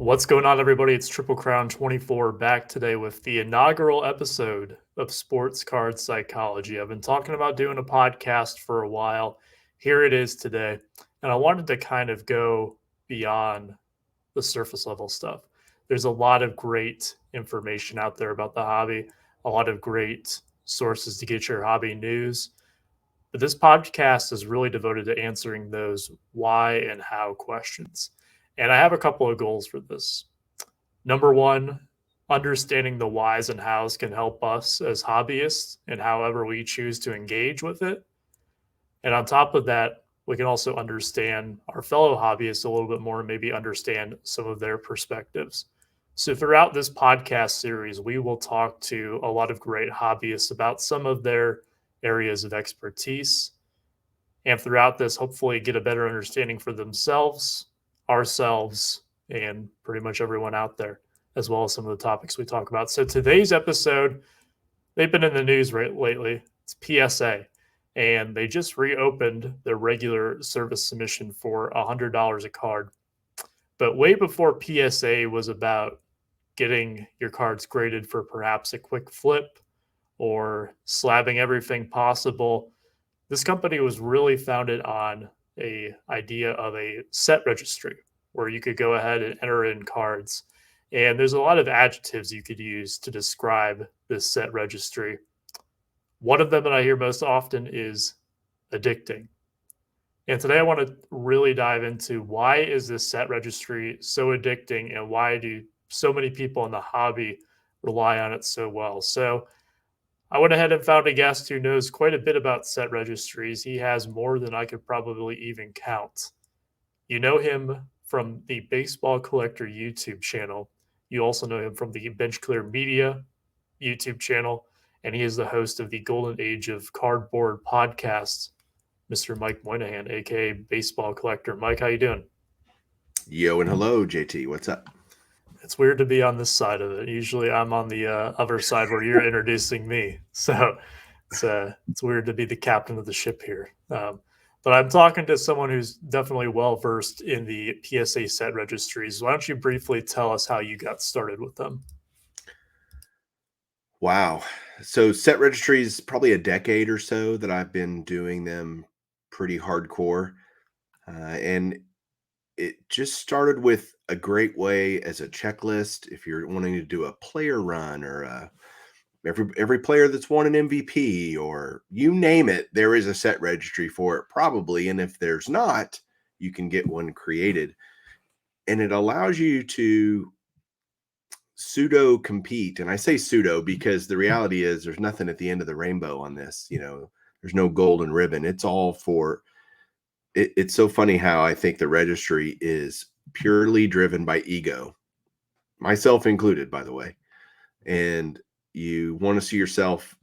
What's going on, everybody? It's TripleCrown24 back today with the inaugural episode of Sports Card Psychology. I've been talking about doing a podcast for a while. Here it is today. And I wanted to kind of go beyond the surface level stuff. There's a lot of great information out there about the hobby, a lot of great sources to get your hobby news. But this podcast is really devoted to answering those why and how questions. And I have a couple of goals for this. Number one, understanding the whys and hows can help us as hobbyists and however we choose to engage with it. And on top of that, we can also understand our fellow hobbyists a little bit more and maybe understand some of their perspectives. So, throughout this podcast series, we will talk to a lot of great hobbyists about some of their areas of expertise. And throughout this, hopefully, get a better understanding for themselves, ourselves, and pretty much everyone out there, as well as some of the topics we talk about. So, today's episode, they've been in the news lately. It's PSA, and they just reopened their regular service submission for $100 a card. But way before PSA was about getting your cards graded for perhaps a quick flip or slabbing everything possible, this company was really founded on a idea of a set registry where you could go ahead and enter in cards. And there's a lot of adjectives you could use to describe this set registry. One of them that I hear most often is addicting. And today I want to really dive into why is this set registry so addicting and why do so many people in the hobby rely on it so well. So I went ahead and found a guest who knows quite a bit about set registries. He has more than I could probably even count. You know him from the Baseball Collector YouTube channel. You also know him from the Bench Clear Media YouTube channel, and he is the host of the Golden Age of Cardboard podcast, Mr. Mike Moynihan, aka Baseball Collector. Mike, how you doing? Yo and hello, JT. What's up? It's weird to be on this side of it. Usually, I'm on the other side where you're introducing me, so it's weird to be the captain of the ship here. But I'm talking to someone who's definitely well versed in the PSA set registries. Why don't you briefly tell us how you got started with them? Wow. So set registries, probably a decade or so that I've been doing them pretty hardcore. And it just started with a great way as a checklist. If you're wanting to do a player run or every player that's won an MVP or you name it, there is a set registry for it probably. And if there's not, you can get one created. And it allows you to pseudo compete. And I say pseudo because the reality is there's nothing at the end of the rainbow on this. There's no golden ribbon. It's all for it's so funny how I think the registry is purely driven by ego, myself included, by the way. And you want to see yourself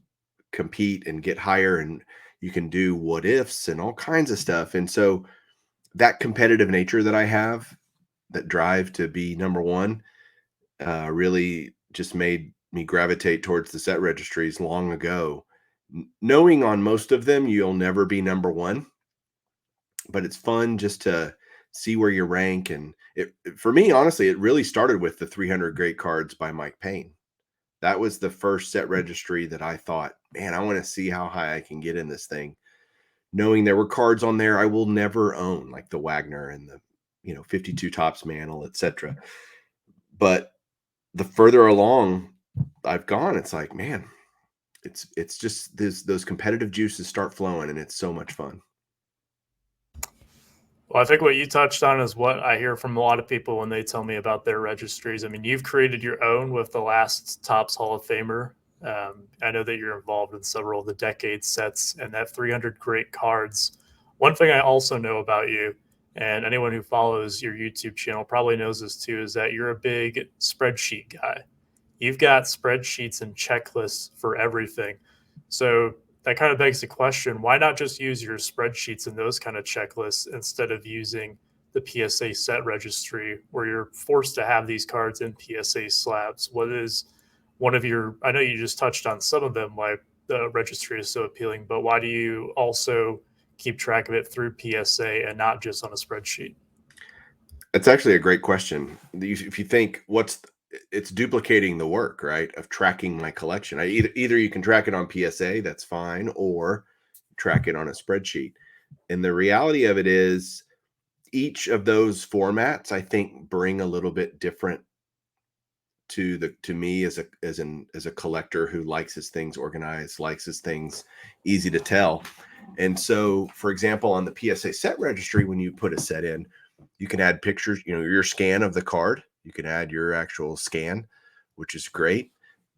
compete and get higher, and you can do what ifs and all kinds of stuff. And so that competitive nature that I have, that drive to be number one, really just made me gravitate towards the set registries long ago. Knowing on most of them, you'll never be number one, but it's fun just to see where you rank. And for me, honestly, it really started with the 300 Great Cards by Mike Payne. That was the first set registry that I thought, man, I want to see how high I can get in this thing. Knowing there were cards on there I will never own, like the Wagner and the 52 Tops Mantle, etc. But the further along I've gone, it's like, man, it's just those competitive juices start flowing, and it's so much fun. Well, I think what you touched on is what I hear from a lot of people when they tell me about their registries. I mean, you've created your own with the last Topps Hall of Famer. I know that you're involved in several of the decade sets and that 300 great cards. One thing I also know about you, and anyone who follows your YouTube channel probably knows this too, is that you're a big spreadsheet guy. You've got spreadsheets and checklists for everything. So that kind of begs the question, why not just use your spreadsheets and those kind of checklists instead of using the PSA set registry where you're forced to have these cards in PSA slabs? What is one of your, I know you just touched on some of them, why the registry is so appealing, but why do you also keep track of it through PSA and not just on a spreadsheet? That's actually a great question. If you think it's duplicating the work, right, of tracking my collection. Either you can track it on PSA, that's fine, or track it on a spreadsheet. And the reality of it is each of those formats, I think, bring a little bit different to me as a collector who likes his things organized, likes his things easy to tell. And so, for example, on the PSA Set Registry, when you put a set in, you can add pictures, your scan of the card. You can add your actual scan, which is great.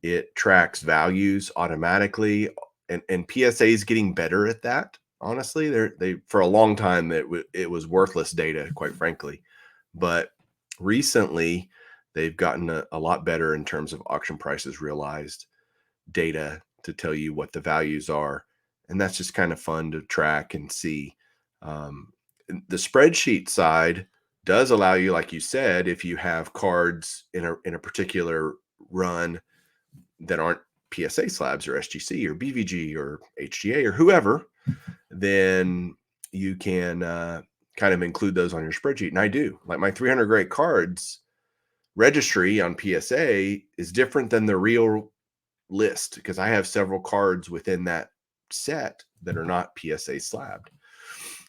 It tracks values automatically, and PSA is getting better at that. Honestly, they for a long time it was worthless data, quite frankly, but recently they've gotten a lot better in terms of auction prices realized data to tell you what the values are, and that's just kind of fun to track and see. The spreadsheet side does allow you, like you said, if you have cards in a particular run that aren't PSA slabs or SGC or BVG or HGA or whoever, then you can kind of include those on your spreadsheet. And I do. Like my 300 great cards registry on PSA is different than the real list because I have several cards within that set that are not PSA slabbed.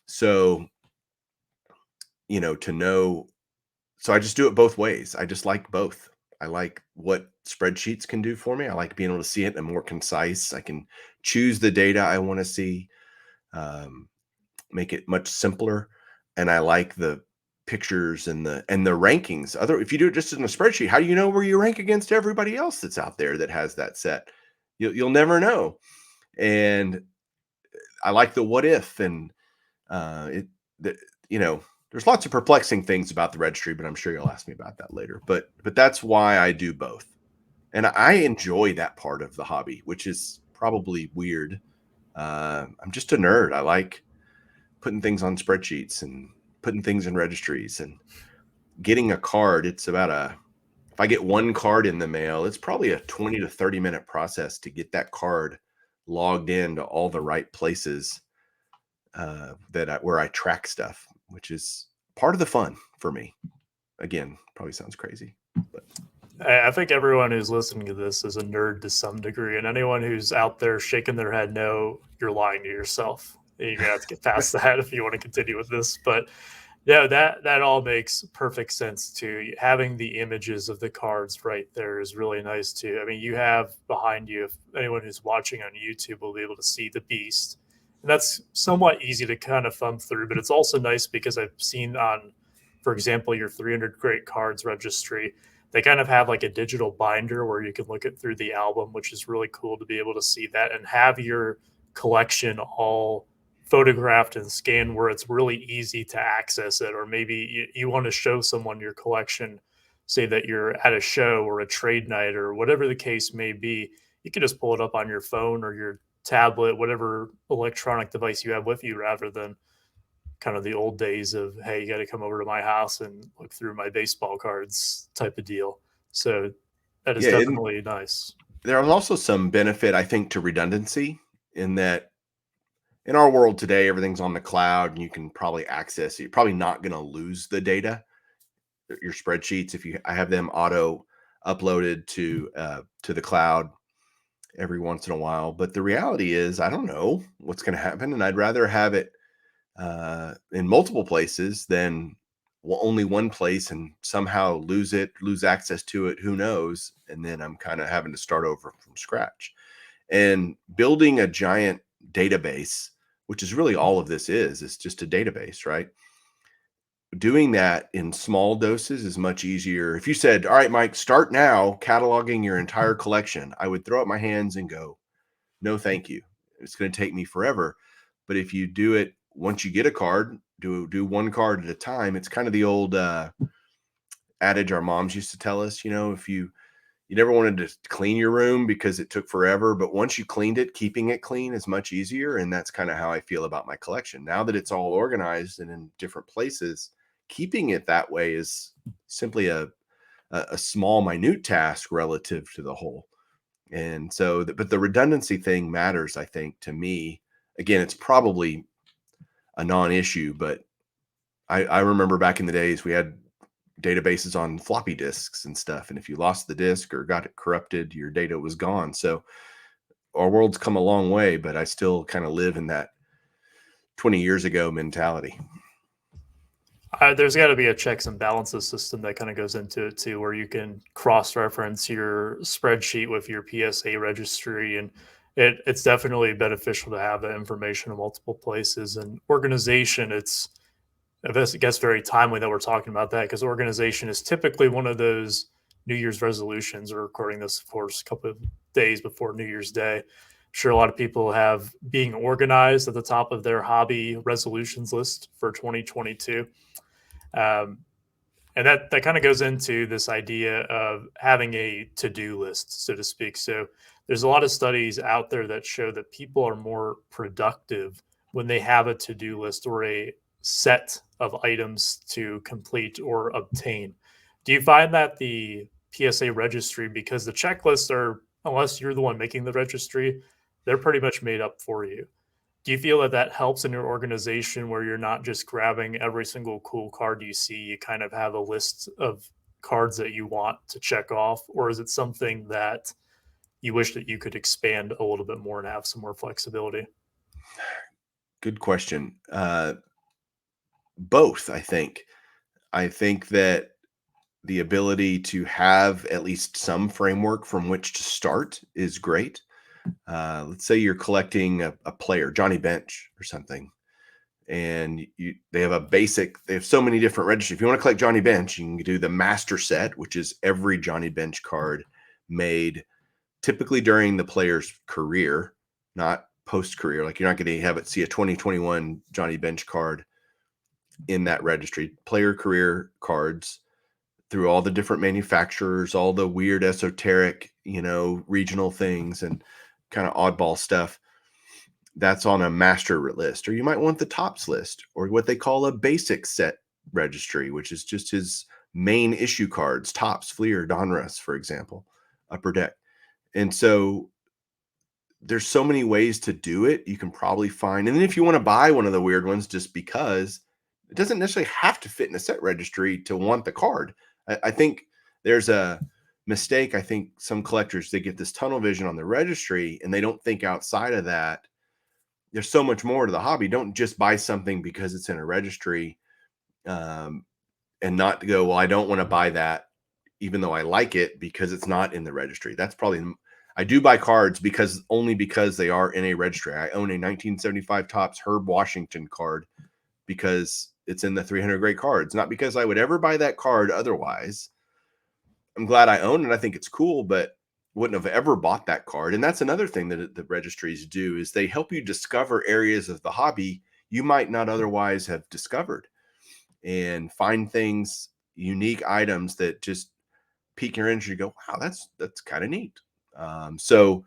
So, to know, so I just do it both ways. I just like both. I like what spreadsheets can do for me. I like being able to see it and more concise. I can choose the data I want to see, um, make it much simpler. And I like the pictures and the rankings. If you do it just in a spreadsheet, how do you know where you rank against everybody else that's out there that has that set? You'll never know. And I like the what if, and it the, there's lots of perplexing things about the registry, but I'm sure you'll ask me about that later. But that's why I do both, and I enjoy that part of the hobby, which is probably weird. I'm just a nerd. I like putting things on spreadsheets and putting things in registries and getting a card. If I get one card in the mail, it's probably a 20 to 30-minute process to get that card logged into all the right places where I track stuff, which is part of the fun for me. Again, probably sounds crazy, but I think everyone who's listening to this is a nerd to some degree, and anyone who's out there shaking their head, no, you're lying to yourself. You're gonna have to get past that if you want to continue with this. But yeah, that all makes perfect sense too. Having the images of the cards right there is really nice too. I mean, you have behind you, if anyone who's watching on YouTube will be able to see the beast. And that's somewhat easy to kind of thumb through, but it's also nice because I've seen on, for example, your 300 Great Cards registry, they kind of have like a digital binder where you can look it through the album, which is really cool to be able to see that and have your collection all photographed and scanned where it's really easy to access it. Or maybe you want to show someone your collection, say that you're at a show or a trade night or whatever the case may be. You can just pull it up on your phone or your tablet, whatever electronic device you have with you, rather than kind of the old days of, hey, you got to come over to my house and look through my baseball cards type of deal. So that is yeah, and definitely nice. there is also some benefit, I think, to redundancy in that in our world today, everything's on the cloud and you can probably access it. You're probably not going to lose the data, your spreadsheets, if I have them auto uploaded to the cloud every once in a while. But the reality is, I don't know what's going to happen, and I'd rather have it in multiple places than only one place and somehow lose access to it. Who knows? And then I'm kind of having to start over from scratch. And building a giant database, which is really all of this is just a database, right? Doing that in small doses is much easier. If you said, all right, Mike, start now cataloging your entire collection, I would throw up my hands and go, no, thank you. It's going to take me forever. But if you do it once you get a card, do one card at a time. It's kind of the old adage our moms used to tell us, if you never wanted to clean your room because it took forever, but once you cleaned it, keeping it clean is much easier. And that's kind of how I feel about my collection. Now that it's all organized and in different places, keeping it that way is simply a small, minute task relative to the whole. And so, but the redundancy thing matters, I think, to me. Again, it's probably a non-issue, but I remember back in the days we had databases on floppy disks and stuff. And if you lost the disk or got it corrupted, your data was gone. So our world's come a long way, but I still kind of live in that 20 years ago mentality. There's got to be a checks and balances system that kind of goes into it too, where you can cross-reference your spreadsheet with your PSA registry, and it's definitely beneficial to have that information in multiple places. And organization, I guess very timely that we're talking about that, because organization is typically one of those New Year's resolutions. We're recording this, of course, a couple of days before New Year's Day. I'm sure a lot of people have being organized at the top of their hobby resolutions list for 2022. Um, and that kind of goes into this idea of having a to-do list, so to speak. So there's a lot of studies out there that show that people are more productive when they have a to-do list or a set of items to complete or obtain. Do you find that the PSA registry, because the checklists are, unless you're the one making the registry, they're pretty much made up for you? Do you feel that that helps in your organization where you're not just grabbing every single cool card you see? You kind of have a list of cards that you want to check off, or is it something that you wish that you could expand a little bit more and have some more flexibility? Good question. Both, I think. I think that the ability to have at least some framework from which to start is great. Let's say you're collecting a player, Johnny Bench or something, and they have they have so many different registries. If you want to collect Johnny Bench, you can do the master set, which is every Johnny Bench card made typically during the player's career, not post career. Like you're not going to have it see a 2021 Johnny Bench card in that registry. Player career cards through all the different manufacturers, all the weird esoteric, regional things and kind of oddball stuff. That's on a master list. Or you might want the tops list, or what they call a basic set registry, which is just his main issue cards, tops, Fleer, Donruss, for example, upper deck. And so there's so many ways to do it. You can probably find, and then if you want to buy one of the weird ones, just because it doesn't necessarily have to fit in a set registry to want the card. I think there's a mistake. I think some collectors, they get this tunnel vision on the registry and they don't think outside of that. There's so much more to the hobby. Don't just buy something because it's in a registry, and not go, well, I don't want to buy that even though I like it because it's not in the registry. That's probably, I do buy cards only because they are in a registry. I own a 1975 Topps Herb Washington card because it's in the 300 great cards, not because I would ever buy that card otherwise. I'm glad I own it. I think it's cool, but wouldn't have ever bought that card. And that's another thing that the registries do, is they help you discover areas of the hobby you might not otherwise have discovered, and find things, unique items that just pique your interest. You go, wow, that's kind of neat. So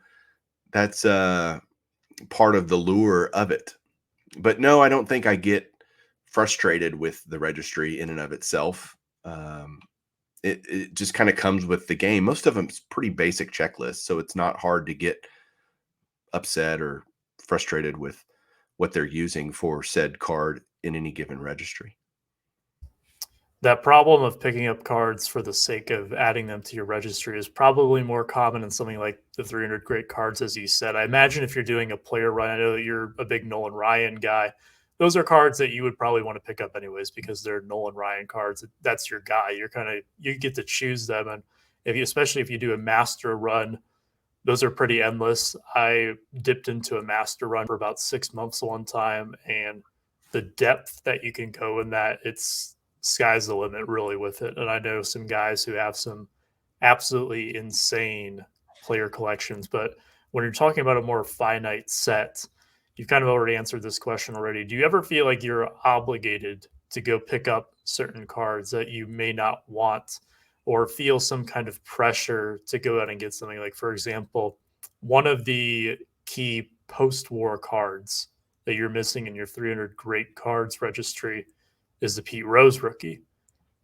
that's part of the lure of it. But no, I don't think I get frustrated with the registry in and of itself. It just kind of comes with the game. Most of them is pretty basic checklists, so it's not hard to get upset or frustrated with what they're using for said card in any given registry. That problem of picking up cards for the sake of adding them to your registry is probably more common in something like the 300 great cards, as you said. I imagine if you're doing a player run, I know that you're a big Nolan Ryan guy. Those are cards that you would probably want to pick up anyways because they're Nolan Ryan cards. That's your guy. You get to choose them, and especially if you do a master run, those are pretty endless. I dipped into a master run for about 6 months one time, and the depth that you can go in that, it's sky's the limit really with it. And I know some guys who have some absolutely insane player collections. But when you're talking about a more finite set, you've kind of already answered this question already. Do you ever feel like you're obligated to go pick up certain cards that you may not want, or feel some kind of pressure to go out and get something? Like, for example, one of the key post war cards that you're missing in your 300 great cards registry is the Pete Rose rookie.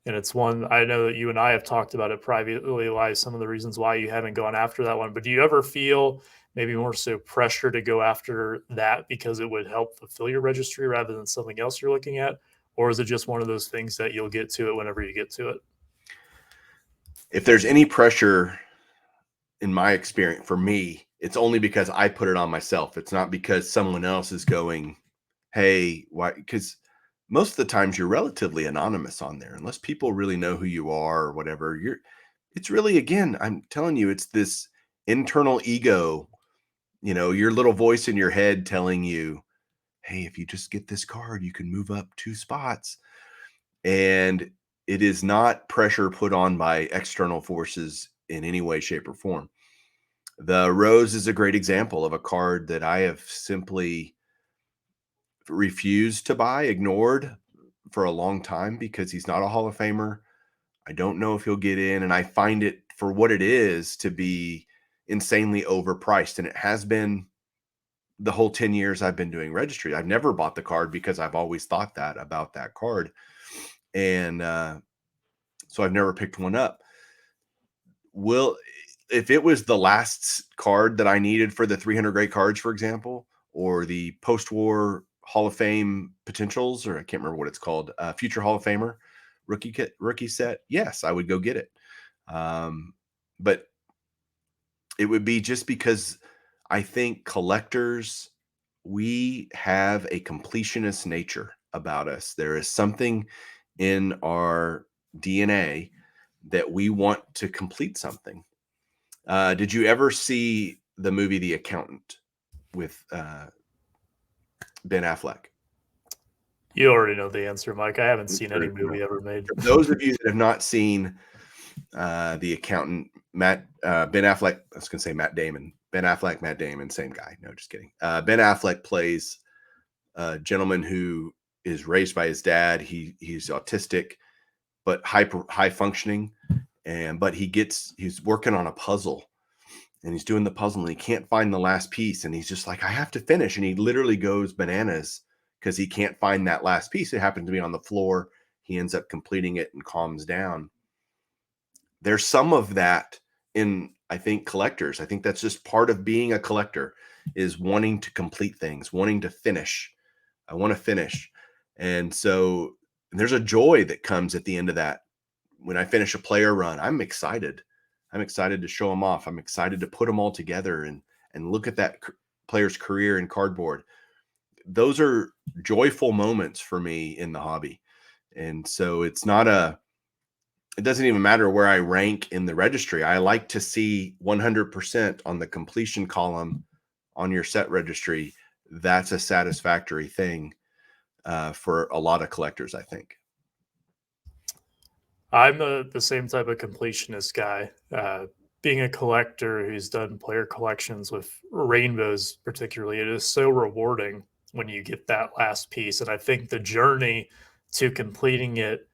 And it's one I know that you and I have talked about it privately, why some of the reasons why you haven't gone after that one. But do you ever feel maybe more so pressure to go after that because it would help fulfill your registry rather than something else you're looking at? Or is it just one of those things that you'll get to it whenever you get to it? if there's any pressure in my experience for me, it's only because I put it on myself. It's not because someone else is going, hey, why? Because most of the times you're relatively anonymous on there, unless people really know who you are or whatever. It's really, again, I'm telling you, it's this internal ego, your little voice in your head telling you, hey, if you just get this card, you can move up 2 spots. And it is not pressure put on by external forces in any way, shape, or form. The Rose is a great example of a card that I have simply refused to buy, ignored for a long time because he's not a Hall of Famer. I don't know if he'll get in, and I find it for what it is to be insanely overpriced. And it has been the whole 10 years I've been doing registry. I've never bought the card because I've always thought that about that card. And so I've never picked one up. If it was the last card that I needed for the 300 great cards, for example, or the post-war Hall of Fame potentials, or I can't remember what it's called, future Hall of Famer rookie set, yes, I would go get it. But it would be just because I think collectors, we have a completionist nature about us. There is something in our DNA that we want to complete something. Did you ever see the movie The Accountant with Ben Affleck? You already know the answer, Mike. I haven't seen any For movie ever made. those of you that have not seen The Accountant, Ben Affleck, I was going to say Matt Damon. Ben Affleck, Matt Damon, same guy. No, just kidding. Ben Affleck plays a gentleman who is raised by his dad. He's autistic, but high functioning, but he's working on a puzzle, and he's doing the puzzle and he can't find the last piece, and he's just like, I have to finish, and he literally goes bananas because he can't find that last piece. It happened to be on the floor. He ends up completing it and calms down. There's some of that in, I think, collectors. I think that's just part of being a collector, is wanting to complete things, wanting to finish. I want to finish. And so there's a joy that comes at the end of that. When I finish a player run, I'm excited. I'm excited to show them off. I'm excited to put them all together and look at that player's career in cardboard. Those are joyful moments for me in the hobby. And so it doesn't even matter where I rank in the registry. I like to see 100% on the completion column on your set registry. That's a satisfactory thing for a lot of collectors, I think. I'm the same type of completionist guy. Being a collector who's done player collections with rainbows, particularly, it is so rewarding when you get that last piece. And I think the journey to completing it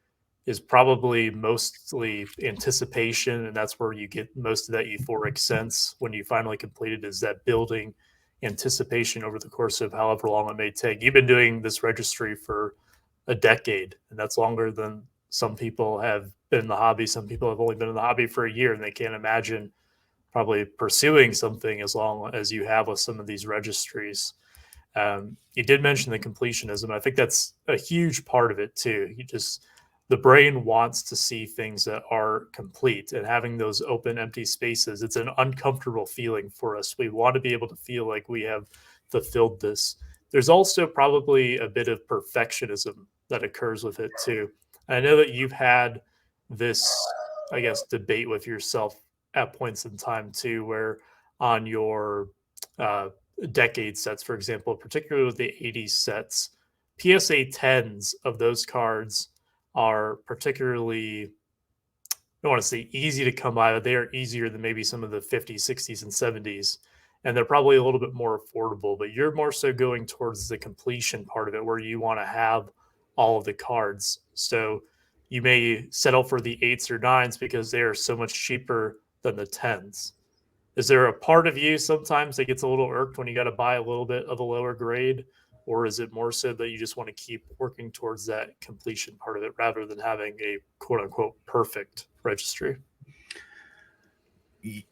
is probably mostly anticipation. And that's where you get most of that euphoric sense when you finally complete it, is that building anticipation over the course of however long it may take. You've been doing this registry for a decade, and that's longer than some people have been in the hobby. Some people have only been in the hobby for a year, and they can't imagine probably pursuing something as long as you have with some of these registries. You did mention the completionism. I think that's a huge part of it too. The brain wants to see things that are complete, and having those open, empty spaces, it's an uncomfortable feeling for us. We want to be able to feel like we have fulfilled this. There's also probably a bit of perfectionism that occurs with it too. I know that you've had this, I guess, debate with yourself at points in time too, where on your uh, decade sets, for example, particularly with the 80s sets, PSA 10s of those cards are particularly, I don't want to say easy to come by, but they are easier than maybe some of the 50s, 60s, and 70s. And they're probably a little bit more affordable, but you're more so going towards the completion part of it where you want to have all of the cards. So you may settle for the eights or nines because they are so much cheaper than the tens. Is there a part of you sometimes that gets a little irked when you got to buy a little bit of a lower grade? Or is it more so that you just want to keep working towards that completion part of it rather than having a quote unquote perfect registry?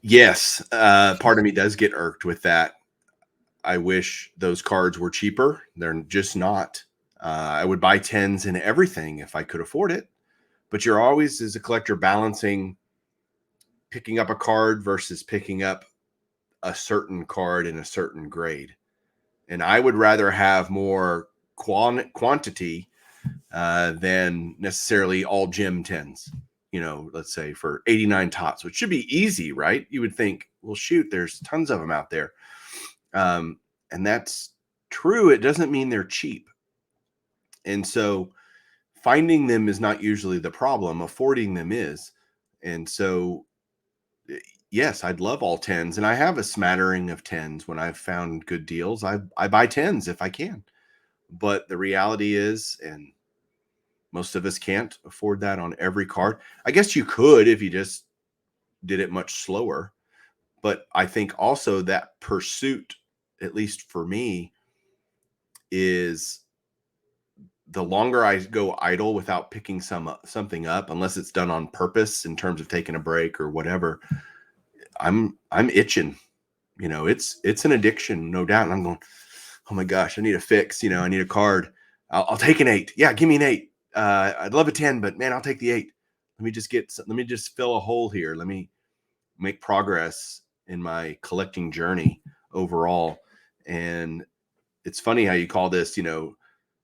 Yes, part of me does get irked with that. I wish those cards were cheaper. They're just not. I would buy tens in everything if I could afford it. But you're always, as a collector, balancing picking up a card versus picking up a certain card in a certain grade. And I would rather have more quantity than necessarily all gym 10s, let's say for 89 tots, which should be easy, right? You would think, well, shoot, there's tons of them out there. And that's true. It doesn't mean they're cheap. And so finding them is not usually the problem. Affording them is. And so, yes, I'd love all 10s. And I have a smattering of 10s. When I've found good deals, I buy 10s if I can. But the reality is, and most of us can't afford that on every card. I guess you could if you just did it much slower. But I think also that pursuit, at least for me, is the longer I go idle without picking something up, unless it's done on purpose in terms of taking a break or whatever, I'm itching. It's an addiction, no doubt. And I'm going, oh my gosh, I need a fix. I need a card. I'll take an 8. Yeah, give me an 8. I'd love a 10, but man, I'll take the 8. Let me just fill a hole here. Let me make progress in my collecting journey overall. And it's funny how you call this,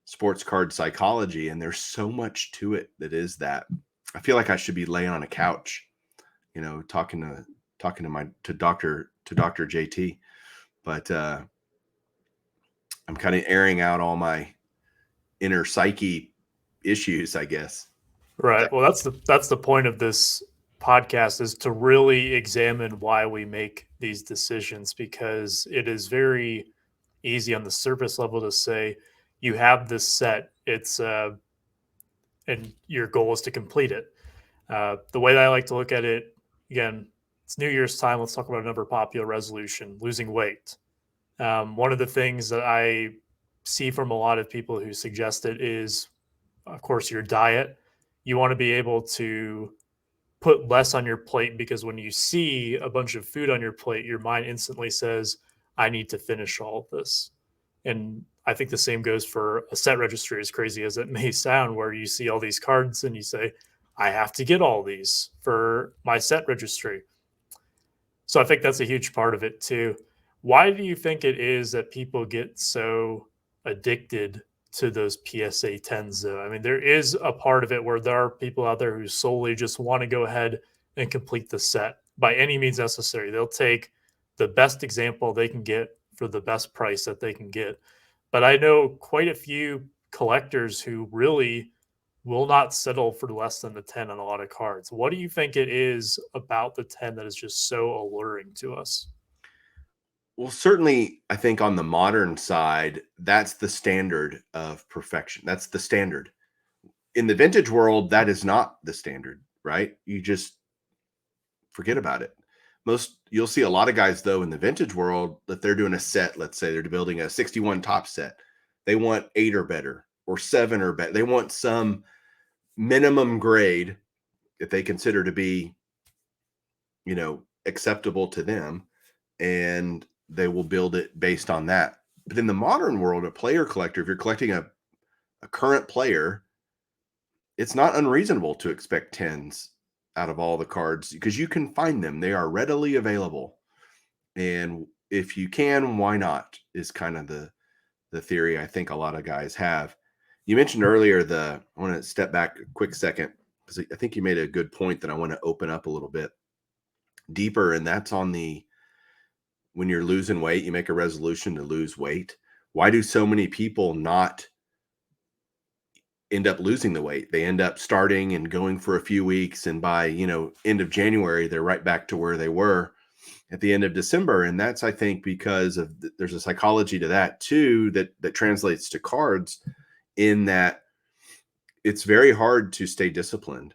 sports card psychology, and there's so much to it that is that. I feel like I should be laying on a couch, talking to Dr. JT, but I'm kind of airing out all my inner psyche issues, I guess. Right. Well, that's the point of this podcast, is to really examine why we make these decisions, because it is very easy on the surface level to say you have this set, it's and your goal is to complete it. The way that I like to look at it, again, it's New Year's time. Let's talk about another popular resolution: losing weight. One of the things that I see from a lot of people who suggest it is, of course, your diet. You want to be able to put less on your plate, because when you see a bunch of food on your plate, your mind instantly says, I need to finish all of this. And I think the same goes for a set registry, as crazy as it may sound, where you see all these cards and you say, I have to get all these for my set registry. So I think that's a huge part of it too. Why do you think it is that people get so addicted to those PSA 10s though? I mean, there is a part of it where there are people out there who solely just want to go ahead and complete the set by any means necessary. They'll take the best example they can get for the best price that they can get. But I know quite a few collectors who really will not settle for less than the 10 on a lot of cards. What do you think it is about the 10 that is just so alluring to us? Well, certainly, I think on the modern side, that's the standard of perfection. That's the standard. In the vintage world, that is not the standard, right? You just forget about it. You'll see a lot of guys though in the vintage world that they're doing a set. Let's say they're building a 61 top set. They want 8 or better, or 7 or better. They want some minimum grade that they consider to be, acceptable to them, and they will build it based on that. But in the modern world, a player collector, if you're collecting a current player, it's not unreasonable to expect 10s out of all the cards, because you can find them. They are readily available. And if you can, why not, is kind of the theory I think a lot of guys have. You mentioned earlier I want to step back a quick second, because I think you made a good point that I want to open up a little bit deeper. And that's on when you're losing weight, you make a resolution to lose weight. Why do so many people not end up losing the weight? They end up starting and going for a few weeks, and by, end of January, they're right back to where they were at the end of December. And that's, I think, because there's a psychology to that too, that translates to cards, in that it's very hard to stay disciplined.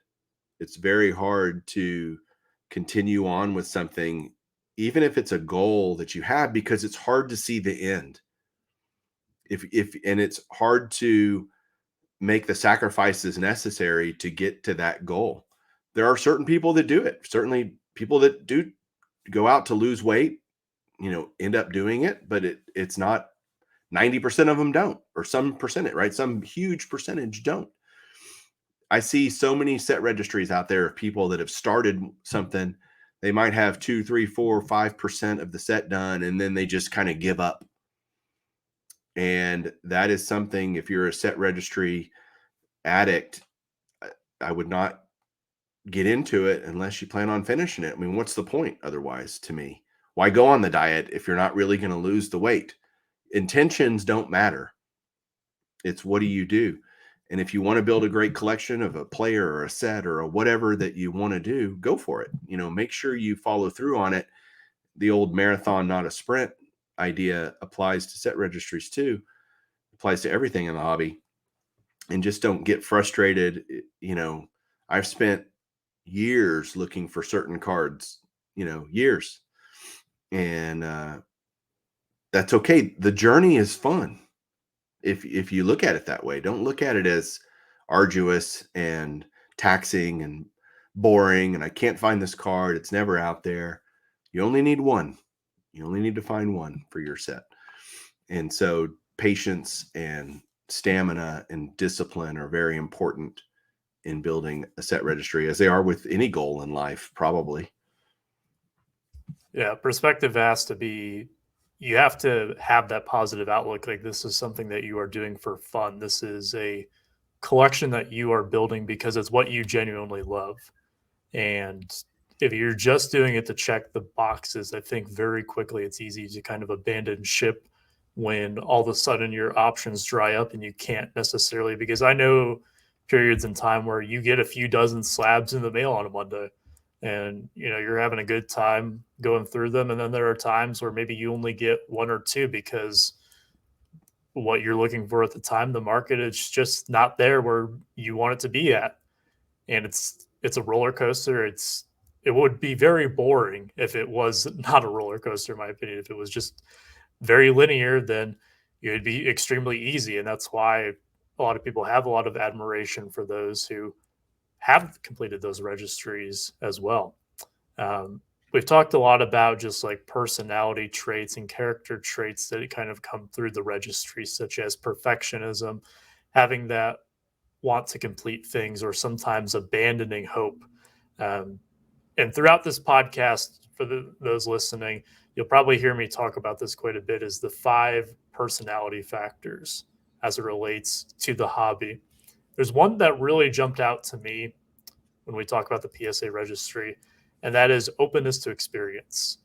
It's very hard to continue on with something, even if it's a goal that you have, because it's hard to see the end. And it's hard to make the sacrifices necessary to get to that goal. There are certain people that do it. Certainly people that do go out to lose weight, end up doing it, but it's not 90% of them don't, or some percentage, right? Some huge percentage don't. I see so many set registries out there of people that have started something, They might have 2, 3, 4, 5% of the set done, and then they just kind of give up. And that is something, if you're a set registry addict, I would not get into it unless you plan on finishing it. I mean, what's the point otherwise to me? Why go on the diet if you're not really going to lose the weight? Intentions don't matter. It's what do you do? And if you want to build a great collection of a player or a set or a whatever that you want to do, go for it. Make sure you follow through on it. The old marathon, not a sprint idea applies to set registries too, applies to everything in the hobby. And just don't get frustrated. I've spent years looking for certain cards, years. And that's okay. The journey is fun. If you look at it that way, don't look at it as arduous and taxing and boring. And I can't find this card. It's never out there. You only need one. You only need to find one for your set. And so patience and stamina and discipline are very important in building a set registry, as they are with any goal in life, probably. Yeah, perspective has to be, you have to have that positive outlook. Like, this is something that you are doing for fun. This is a collection that you are building because it's what you genuinely love. And if you're just doing it to check the boxes, I think very quickly it's easy to kind of abandon ship when all of a sudden your options dry up and you can't necessarily, because I know periods in time where you get a few dozen slabs in the mail on a Monday and you're having a good time going through them, and then there are times where maybe you only get one or two because what you're looking for at the time, the market is just not there where you want it to be at. And it's a roller coaster. It would be very boring if it was not a roller coaster, in my opinion. If it was just very linear, then it would be extremely easy. And that's why a lot of people have a lot of admiration for those who have completed those registries as well. We've talked a lot about just like personality traits and character traits that kind of come through the registry, such as perfectionism, having that want to complete things, or sometimes abandoning hope. Um, and throughout this podcast, for those listening, you'll probably hear me talk about this quite a bit, is the 5 personality factors as it relates to the hobby. There's one that really jumped out to me when we talk about the PSA registry, and that is openness to experience.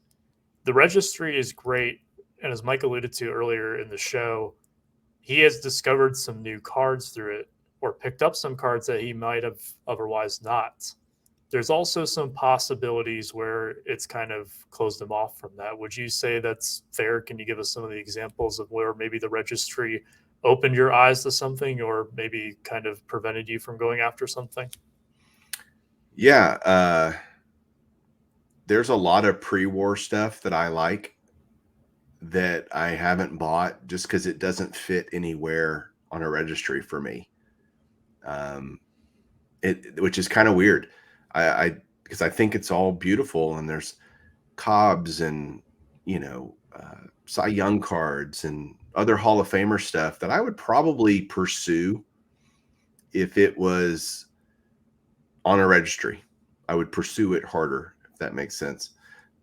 The registry is great. And as Mike alluded to earlier in the show, he has discovered some new cards through it, or picked up some cards that he might have otherwise not. There's also some possibilities where it's kind of closed him off from that. Would you say that's fair? Can you give us some of the examples of where maybe the registry opened your eyes to something, or maybe kind of prevented you from going after something? Yeah. There's a lot of pre-war stuff that I like that I haven't bought just because it doesn't fit anywhere on a registry for me. Which is kind of weird. Because I think it's all beautiful, and there's Cobbs and Cy Young cards and other Hall of Famer stuff that I would probably pursue if it was on a registry. I would pursue it harder, if that makes sense.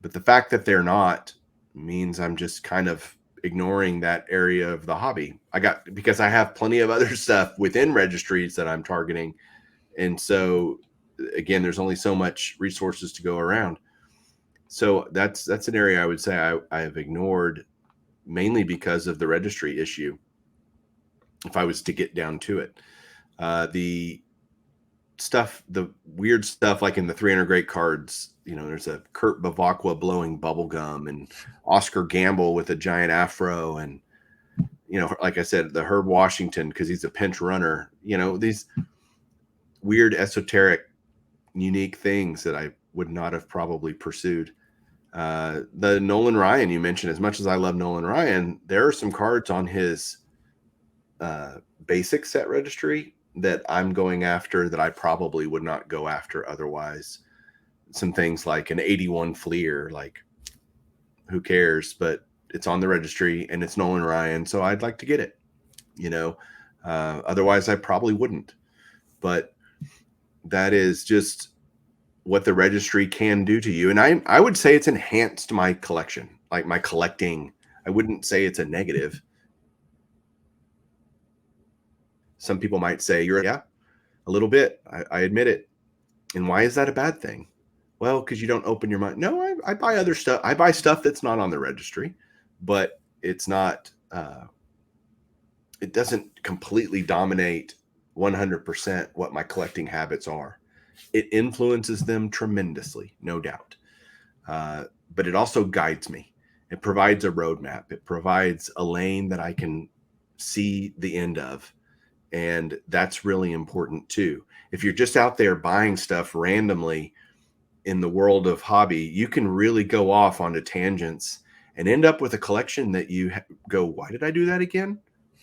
But the fact that they're not means I'm just kind of ignoring that area of the hobby. Because I have plenty of other stuff within registries that I'm targeting. And so again, there's only so much resources to go around. So that's an area I would say I have ignored, mainly because of the registry issue, if I was to get down to it. The weird stuff like in the 300 great cards, there's a Kurt Bavacqua blowing bubble gum, and Oscar Gamble with a giant afro, and like I said, the Herb Washington because he's a pinch runner. These weird esoteric unique things that I would not have probably pursued. The Nolan Ryan you mentioned, as much as I love Nolan Ryan, there are some cards on his basic set registry that I'm going after that I probably would not go after otherwise. Some things like an 81 Fleer, like who cares, but it's on the registry and it's Nolan Ryan, so I'd like to get it. Otherwise I probably wouldn't. But that is just what the registry can do to you. And I would say it's enhanced my collection, like my collecting. I wouldn't say it's a negative. Some people might say, yeah, a little bit. I admit it. And why is that a bad thing? Well, because you don't open your mind. No, I buy other stuff. I buy stuff that's not on the registry, but it's not, it doesn't completely dominate 100% what my collecting habits are. It influences them tremendously, no doubt. But it also guides me. It provides a roadmap. It provides a lane that I can see the end of. And that's really important too. If you're just out there buying stuff randomly in the world of hobby, you can really go off onto tangents and end up with a collection that you go, why did I do that again?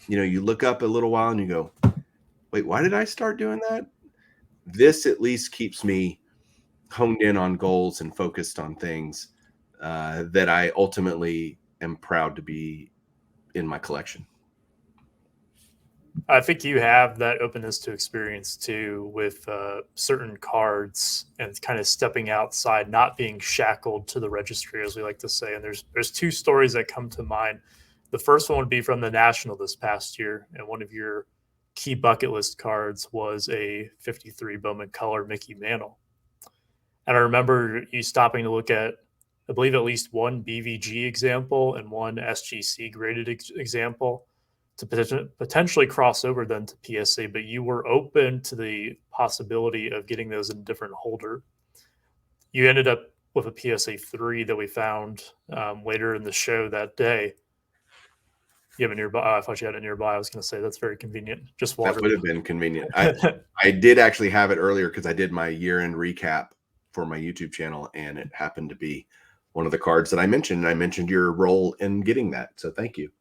You know, you look up a little while and you go, wait, why did I start doing that? This at least keeps me honed in on goals and focused on things that I ultimately am proud to be in my collection. I think you have that openness to experience too with certain cards and kind of stepping outside, not being shackled to the registry, as we like to say. And there's two stories that come to mind. The first one would be from the National this past year, and one of your key bucket list cards was a 53 Bowman Color Mickey Mantle. And I remember you stopping to look at, I believe, at least one BVG example and one SGC graded example to potentially cross over then to PSA, but you were open to the possibility of getting those in a different holder. You ended up with a PSA 3 that we found later in the show that day. You have it nearby. I thought you had it nearby. I was going to say that's very convenient. Just That water. would have been convenient. I did actually have it earlier because I did my year-end recap for my YouTube channel, and it happened to be one of the cards that I mentioned. And I mentioned your role in getting that, so thank you.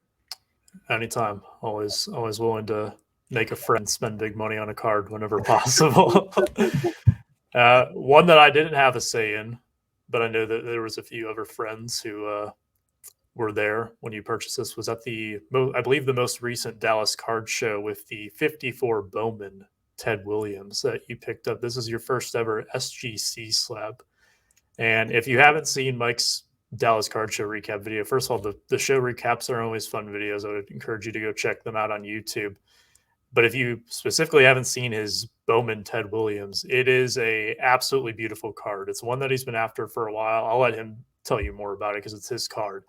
Anytime. Always willing to make a friend spend big money on a card whenever possible. One that I didn't have a say in, but I know that there was a few other friends who were there when you purchased this, was at the, I believe, the most recent Dallas card show with the 54 Bowman Ted Williams that you picked up. This is your first ever SGC slab. And if you haven't seen Mike's Dallas card show recap video, first of all, the show recaps are always fun videos. I would encourage you to go check them out on YouTube. But if you specifically haven't seen his Bowman Ted Williams, it is a absolutely beautiful card. It's one that he's been after for a while. I'll let him tell you more about it because it's his card.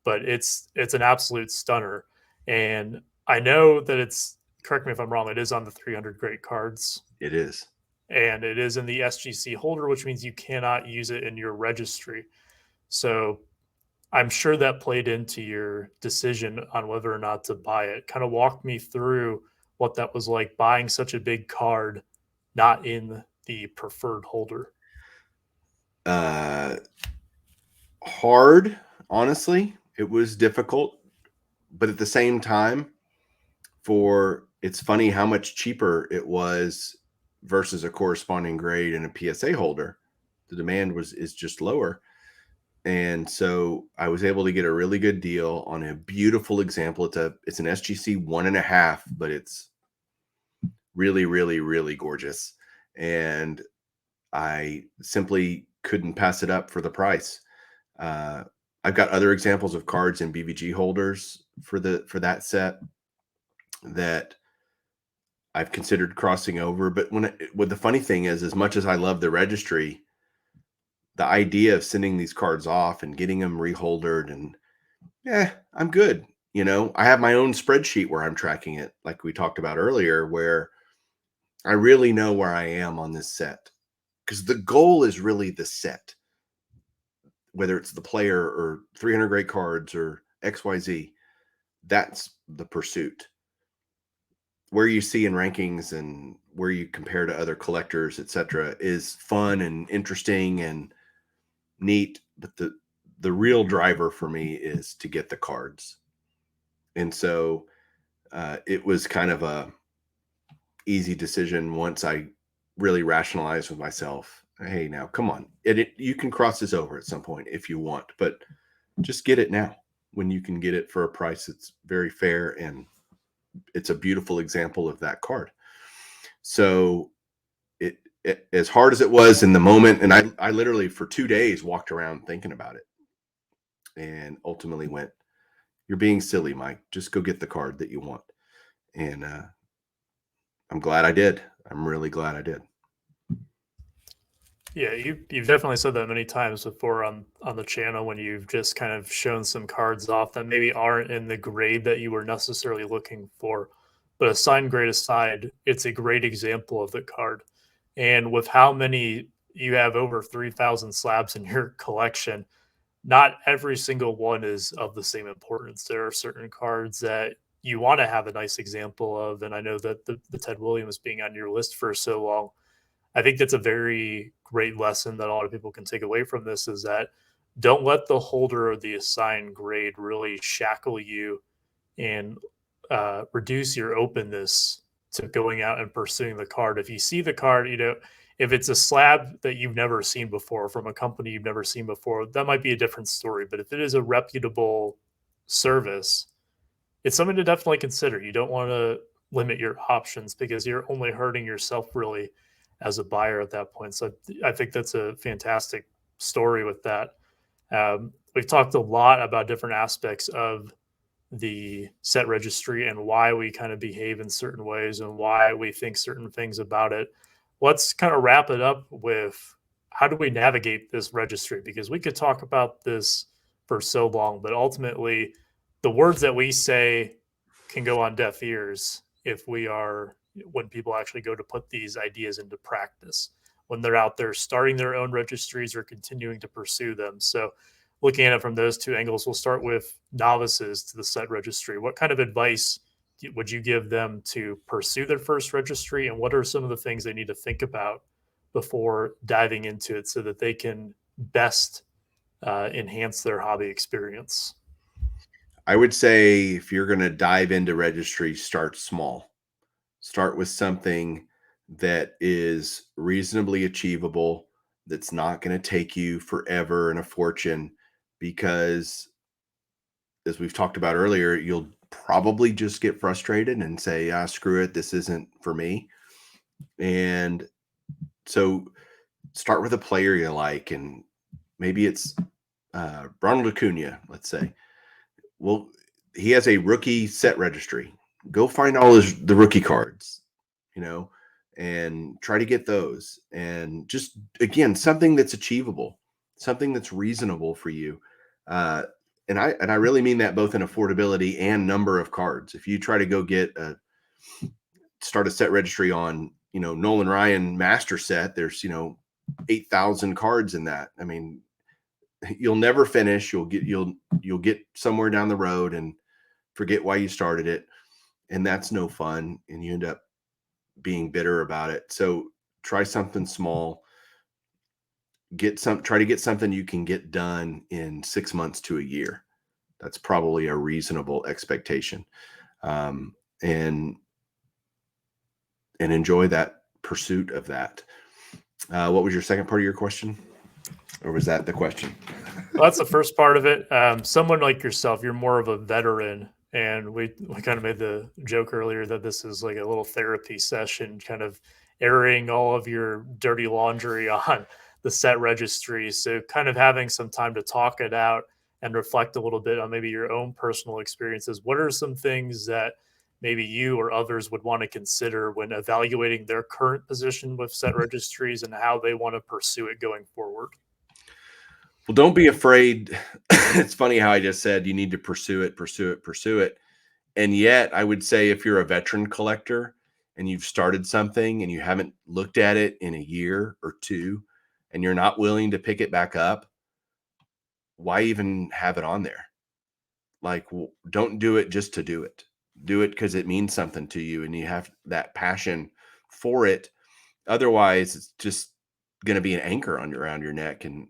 But it's an absolute stunner. And I know that it's, correct me if I'm wrong, it is on the 300 great cards. It is. And it is in the SGC holder, which means you cannot use it in your registry. So I'm sure that played into your decision on whether or not to buy it. Kind of walk me through what that was like buying such a big card, not in the preferred holder. Hard, honestly. It was difficult, but at the same time, it's funny how much cheaper it was versus a corresponding grade in a PSA holder. The demand is just lower. And so I was able to get a really good deal on a beautiful example. It's an SGC 1.5, but it's really, really, really gorgeous. And I simply couldn't pass it up for the price. I've got other examples of cards in BVG holders for that set that I've considered crossing over. But what the funny thing is, as much as I love the registry, the idea of sending these cards off and getting them reholdered and I'm good. You know, I have my own spreadsheet where I'm tracking it, like we talked about earlier, where I really know where I am on this set because the goal is really the set, whether it's the player or 300 great cards or XYZ. That's the pursuit. Where you see in rankings and where you compare to other collectors, etc., is fun and interesting and neat, but the real driver for me is to get the cards. And so it was kind of a easy decision once I really rationalized with myself, hey, now come on, you can cross this over at some point if you want, but just get it now when you can get it for a price that's very fair, and it's a beautiful example of that card. So as hard as it was in the moment, and I literally for 2 days walked around thinking about it, and ultimately went, "You're being silly, Mike. Just go get the card that you want." And I'm glad I did. I'm really glad I did. Yeah, you've definitely said that many times before on the channel when you've just kind of shown some cards off that maybe aren't in the grade that you were necessarily looking for. But assigned grade aside, it's a great example of the card. And with how many you have over 3,000 slabs in your collection, not every single one is of the same importance. There are certain cards that you want to have a nice example of. And I know that the Ted Williams being on your list for so long, I think that's a very great lesson that a lot of people can take away from this is that don't let the holder of the assigned grade really shackle you and reduce your openness to going out and pursuing the card. If you see the card, if it's a slab that you've never seen before from a company you've never seen before, that might be a different story. But if it is a reputable service, it's something to definitely consider. You don't want to limit your options because you're only hurting yourself really as a buyer at that point. So I think that's a fantastic story with that. We've talked a lot about different aspects of the set registry and why we kind of behave in certain ways and why we think certain things about it. Let's kind of wrap it up with how do we navigate this registry? Because we could talk about this for so long, but ultimately, the words that we say can go on deaf ears if we are when people actually go to put these ideas into practice when they're out there starting their own registries or continuing to pursue them. So looking at it from those two angles, we'll start with novices to the set registry. What kind of advice would you give them to pursue their first registry, and what are some of the things they need to think about before diving into it so that they can best enhance their hobby experience? I would say if you're going to dive into registry, start small. Start with something that is reasonably achievable, that's not going to take you forever and a fortune, because as we've talked about earlier, you'll probably just get frustrated and say, ah, screw it, this isn't for me. And so start with a player you like, and maybe it's Ronald Acuna, let's say. Well, he has a rookie set registry. Go find all the rookie cards, you know, and try to get those. And just again, something that's achievable, something that's reasonable for you. Uh, and I really mean that both in affordability and number of cards. If you try to go start a set registry on, Nolan Ryan master set, there's 8,000 cards in that. I mean, you'll never finish. You'll get somewhere down the road and forget why you started it, and that's no fun, and you end up being bitter about it. So try something small. Try to get something you can get done in 6 months to a year. That's probably a reasonable expectation, um, and enjoy that pursuit of that. What was your second part of your question, or was that the question? Well, that's the first part of it. Someone like yourself, you're more of a veteran, and we kind of made the joke earlier that this is like a little therapy session, kind of airing all of your dirty laundry on the set registry. So, kind of having some time to talk it out and reflect a little bit on maybe your own personal experiences. What are some things that maybe you or others would want to consider when evaluating their current position with set registries and how they want to pursue it going forward? Well, don't be afraid. It's funny how I just said you need to pursue it, pursue it, pursue it. And yet, I would say if you're a veteran collector and you've started something and you haven't looked at it in a year or two, and you're not willing to pick it back up, why even have it on there? Like, don't do it just to do it. Do it because it means something to you and you have that passion for it. Otherwise, it's just going to be an anchor around your neck, and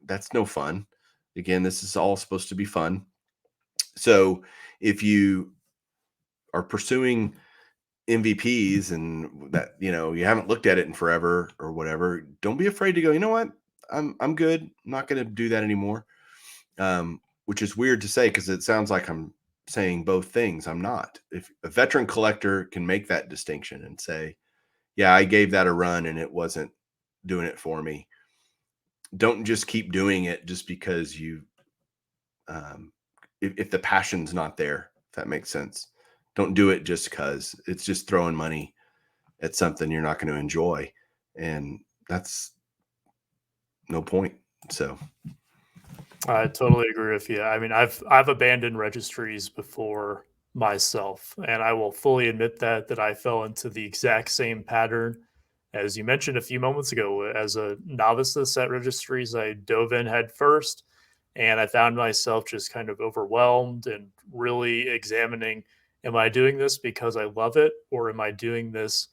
that's no fun. Again, this is all supposed to be fun. So if you are pursuing MVPs and that, you haven't looked at it in forever or whatever, don't be afraid to go, you know what? I'm good. I'm not going to do that anymore. Which is weird to say because it sounds like I'm saying both things. I'm not. If a veteran collector can make that distinction and say, yeah, I gave that a run and it wasn't doing it for me. Don't just keep doing it just because um, if the passion's not there, if that makes sense. Don't do it just because it's just throwing money at something you're not going to enjoy. And that's no point. So, I totally agree with you. I mean, I've abandoned registries before myself, and I will fully admit that I fell into the exact same pattern as you mentioned a few moments ago. As a novice to set registries, I dove in head first, and I found myself just kind of overwhelmed and really examining, am I doing this because I love it, or am I doing this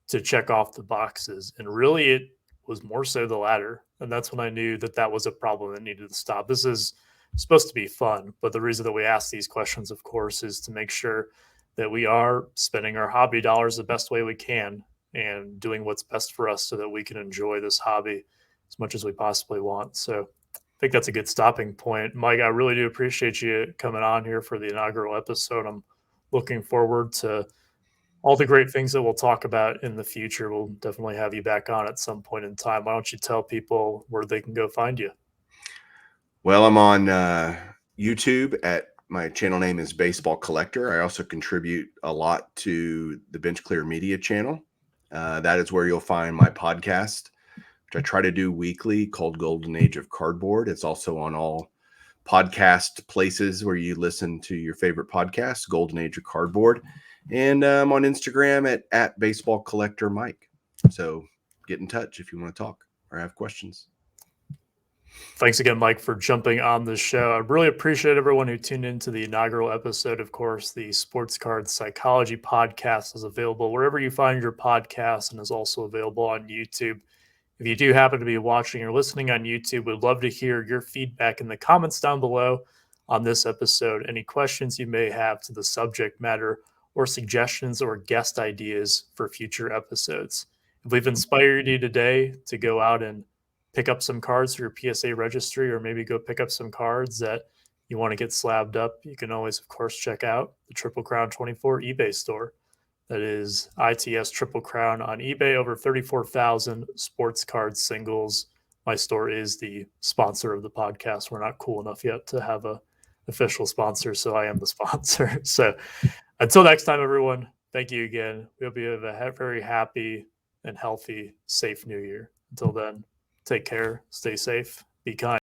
to check off the boxes? And really, it was more so the latter. And that's when I knew that that was a problem that needed to stop. This is supposed to be fun, but the reason that we ask these questions, of course, is to make sure that we are spending our hobby dollars the best way we can and doing what's best for us so that we can enjoy this hobby as much as we possibly want. So I think that's a good stopping point. Mike, I really do appreciate you coming on here for the inaugural episode. I'm looking forward to all the great things that we'll talk about in the future. We'll definitely have you back on at some point in time. Why don't you tell people where they can go find you? well, I'm on YouTube at my channel name is Baseball Collector. I also contribute a lot to the Bench Clear Media channel. That is where you'll find my podcast, which I try to do weekly, called Golden Age of Cardboard. It's also on all podcast places where you listen to your favorite podcasts, Golden Age of Cardboard. And I'm on Instagram at Baseball Collector Mike. So get in touch if you want to talk or have questions. Thanks again, Mike, for jumping on the show. I really appreciate everyone who tuned into the inaugural episode. Of course, the Sports Card Psychology podcast is available wherever you find your podcast and is also available on YouTube. If you do happen to be watching or listening on YouTube, we'd love to hear your feedback in the comments down below on this episode. Any questions you may have to the subject matter or suggestions or guest ideas for future episodes. If we've inspired you today to go out and pick up some cards for your PSA registry, or maybe go pick up some cards that you want to get slabbed up, you can always, of course, check out the Triple Crown 24 eBay store. That is ITS Triple Crown on eBay, over 34,000 sports card singles. My store is the sponsor of the podcast. We're not cool enough yet to have a official sponsor, so I am the sponsor. So until next time, everyone, thank you again. We hope you have a very happy and healthy, safe new year. Until then, take care, stay safe, be kind.